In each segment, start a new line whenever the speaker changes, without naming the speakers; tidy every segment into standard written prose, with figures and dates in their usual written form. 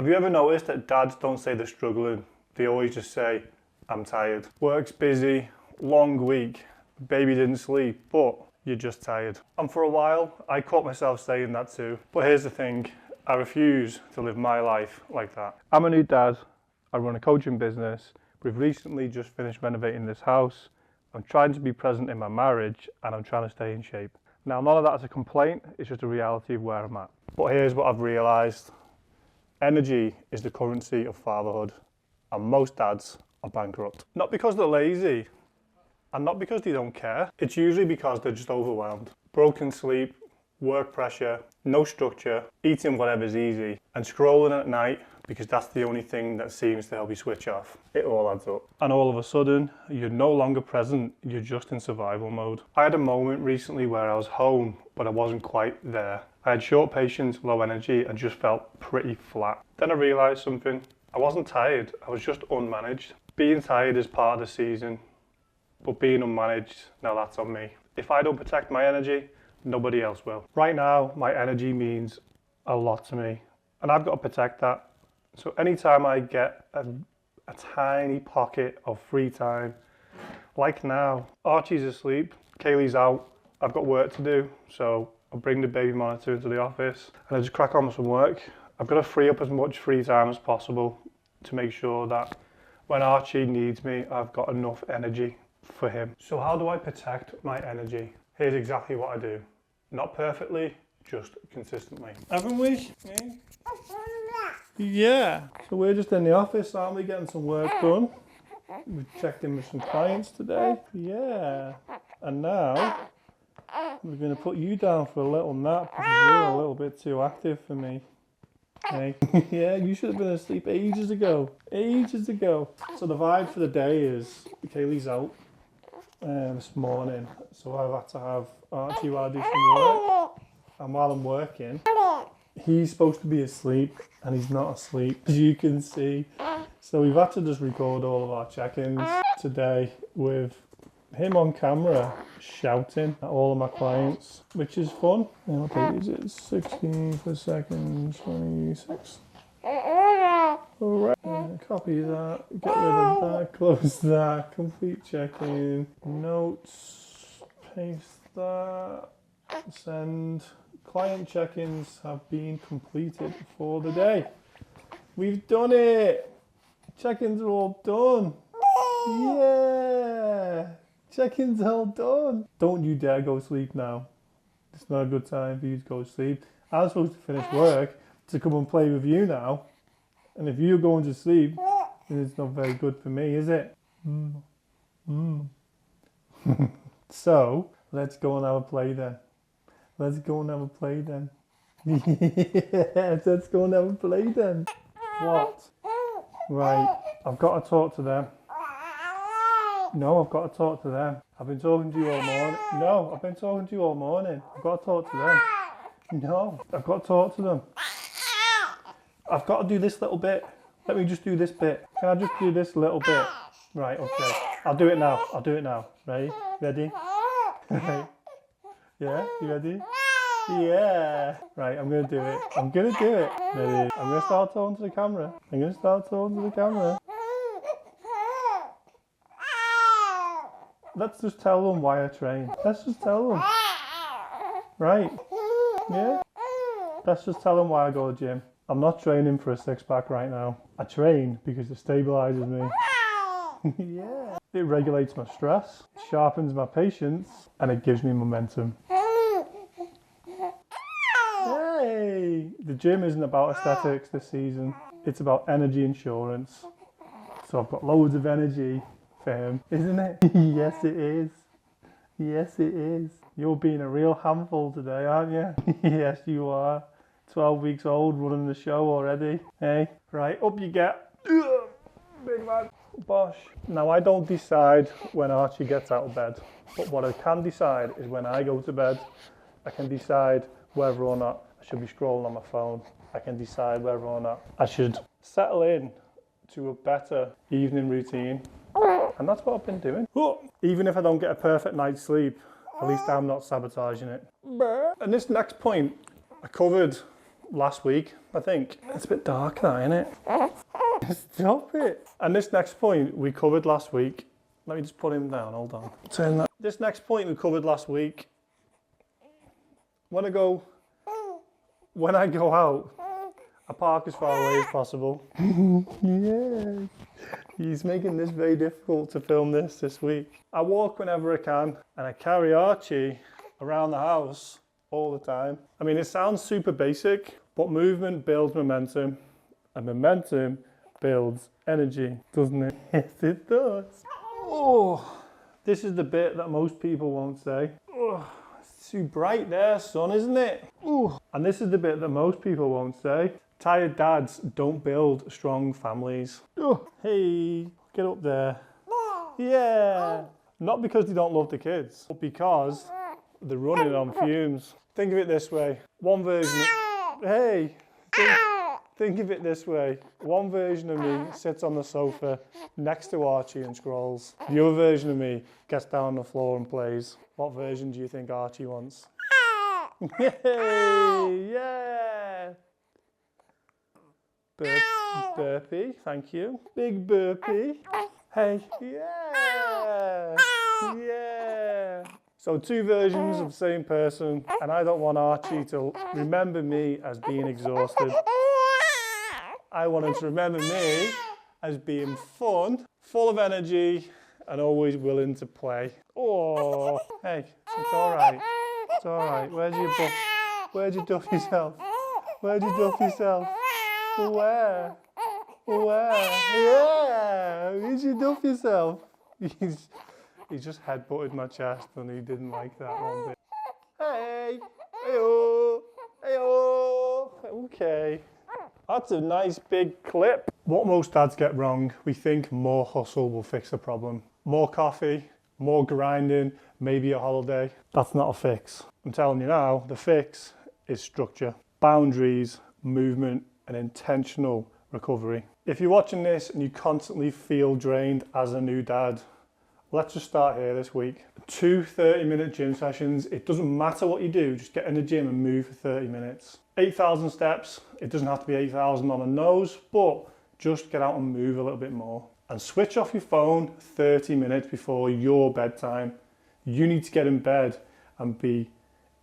Have you ever noticed that dads don't say they're struggling? They always just say, I'm tired. Work's busy, long week, baby didn't sleep, but you're just tired. And for a while, I caught myself saying that too. But here's the thing, I refuse to live my life like that. I'm a new dad, I run a coaching business, we've recently just finished renovating this house, I'm trying to be present in my marriage, and I'm trying to stay in shape. Now, none of that is a complaint, it's just a reality of where I'm at. But here's what I've realised. Energy is the currency of fatherhood, and most dads are bankrupt. Not because they're lazy, and not because they don't care. It's usually because they're just overwhelmed. Broken sleep, work pressure, no structure, eating whatever's easy, and scrolling at night because that's the only thing that seems to help you switch off. It all adds up. And all of a sudden, you're no longer present, you're just in survival mode. I had a moment recently where I was home, but I wasn't quite there. I had short patience, low energy, and just felt pretty flat. Then I realised something. I wasn't tired, I was just unmanaged. Being tired is part of the season, but being unmanaged, now that's on me. If I don't protect my energy, nobody else will. Right now, my energy means a lot to me, and I've got to protect that. So anytime I get a tiny pocket of free time, like now, Archie's asleep, Kaylee's out, I've got work to do, so I'll bring the baby monitor into the office and I just crack on with some work. I've got to free up as much free time as possible to make sure that when Archie needs me, I've got enough energy for him. So how do I protect my energy? Here's exactly what I do. Not perfectly, just consistently. Haven't we? Yeah. So we're just in the office, aren't we, getting some work done? We've checked in with some clients today. Yeah. And now, we're going to put you down for a little nap because you're a little bit too active for me. Hey. Yeah, you should have been asleep ages ago. Ages ago. So the vibe for the day is Kaylee's out this morning. So I've had to have Archie while I do some work. And while I'm working, he's supposed to be asleep and he's not asleep, as you can see. So we've had to just record all of our check-ins today with him on camera shouting at all of my clients, which is fun. What date is it? 16 for second, 26. Alright, copy that, get rid of that, close that, complete check-in, notes, paste that, send. Client check-ins have been completed for the day. We've done it! Check-ins are all done. Yeah! Check-ins all done. Don't you dare go sleep now. It's not a good time for you to go to sleep. I'm supposed to finish work to come and play with you now. And if you're going to sleep, then it's not very good for me, is it? So, let's go and have a play then. Let's go and have a play then. Yes, let's go and have a play then. What? Right, I've got to talk to them. No, I've got to talk to them. I've been talking to you all morning. No, I've been talking to you all morning. I've got to talk to them. No, I've got to talk to them. I've got to do this little bit. Let me just do this bit. Can I just do this little bit? Right, okay. I'll do it now. I'll do it now. Ready? Ready? Yeah, you ready? Yeah. Right, I'm going to do it. I'm going to do it. Ready? I'm going to start talking to the camera. I'm going to start talking to the camera. Let's just tell them why I train. Let's just tell them. Right. Yeah? Let's just tell them why I go to the gym. I'm not training for a six-pack right now. I train because it stabilises me. Yeah. It regulates my stress, it sharpens my patience, and it gives me momentum. Hey! The gym isn't about aesthetics this season. It's about energy insurance. So I've got loads of energy for him, isn't it? Yes, it is. Yes, it is. You're being a real handful today, aren't you? Yes, you are. 12 weeks old, running the show already. Hey, right, up you get. Big man. Bosh. Now, I don't decide when Archie gets out of bed, but what I can decide is when I go to bed, I can decide whether or not I should be scrolling on my phone. I can decide whether or not I should settle in to a better evening routine. And that's what I've been doing. Even if I don't get a perfect night's sleep, at least I'm not sabotaging it. And this next point, I covered last week, I think. It's a bit dark now, isn't it? Stop it. And this next point we covered last week. Let me just put him down, hold on. Turn that. This next point we covered last week. When I go out, I park as far away as possible. Yes. He's making this very difficult to film this week. I walk whenever I can, and I carry Archie around the house all the time. I mean, it sounds super basic, but movement builds momentum, and momentum builds energy, doesn't it? Yes, it does. Oh, this is the bit that most people won't say. Oh, it's too bright there, son, isn't it? Oh, and this is the bit that most people won't say. Tired dads don't build strong families. Oh, hey, get up there. Yeah. Not because they don't love the kids, but because they're running on fumes. Think of it this way. One version of, hey, think of it this way. One version of me sits on the sofa next to Archie and scrolls. The other version of me gets down on the floor and plays. What version do you think Archie wants? Yay, yeah. Burpee, thank you. Big burpee. Hey, yeah, yeah. So 2 versions of the same person, and I don't want Archie to remember me as being exhausted. I want him to remember me as being fun, full of energy, and always willing to play. Oh, hey, it's all right. It's all right. Where'd you duff yourself? Where'd you duff yourself? Where? Yeah! Where'd you duff yourself? He just headbutted my chest and he didn't like that one bit. Hey! Hey-oh! Hey-oh! Okay. That's a nice big clip. What most dads get wrong, we think more hustle will fix the problem. More coffee, more grinding, maybe a holiday. That's not a fix. I'm telling you now, the fix is structure, boundaries, movement, and intentional recovery. If you're watching this and you constantly feel drained as a new dad, let's just start here this week. 2 30-minute gym sessions. It doesn't matter what you do, just get in the gym and move for 30 minutes. 8,000 steps. It doesn't have to be 8,000 on a nose, but just get out and move a little bit more. And switch off your phone 30 minutes before your bedtime. You need to get in bed and be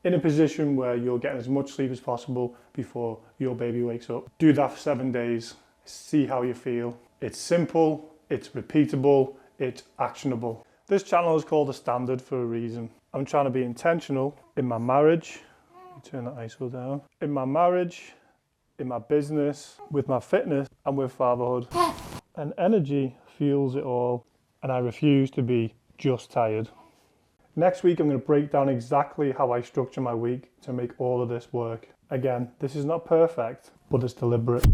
in a position where you're getting as much sleep as possible before your baby wakes up. Do that for 7 days. See how you feel. It's simple, it's repeatable, it's actionable. This channel is called The Standard for a reason. I'm trying to be intentional in my marriage. Turn that ISO down. In my marriage, in my business, with my fitness, and with fatherhood. And energy fuels it all, and I refuse to be just tired. Next week, I'm going to break down exactly how I structure my week to make all of this work. Again, this is not perfect, but it's deliberate.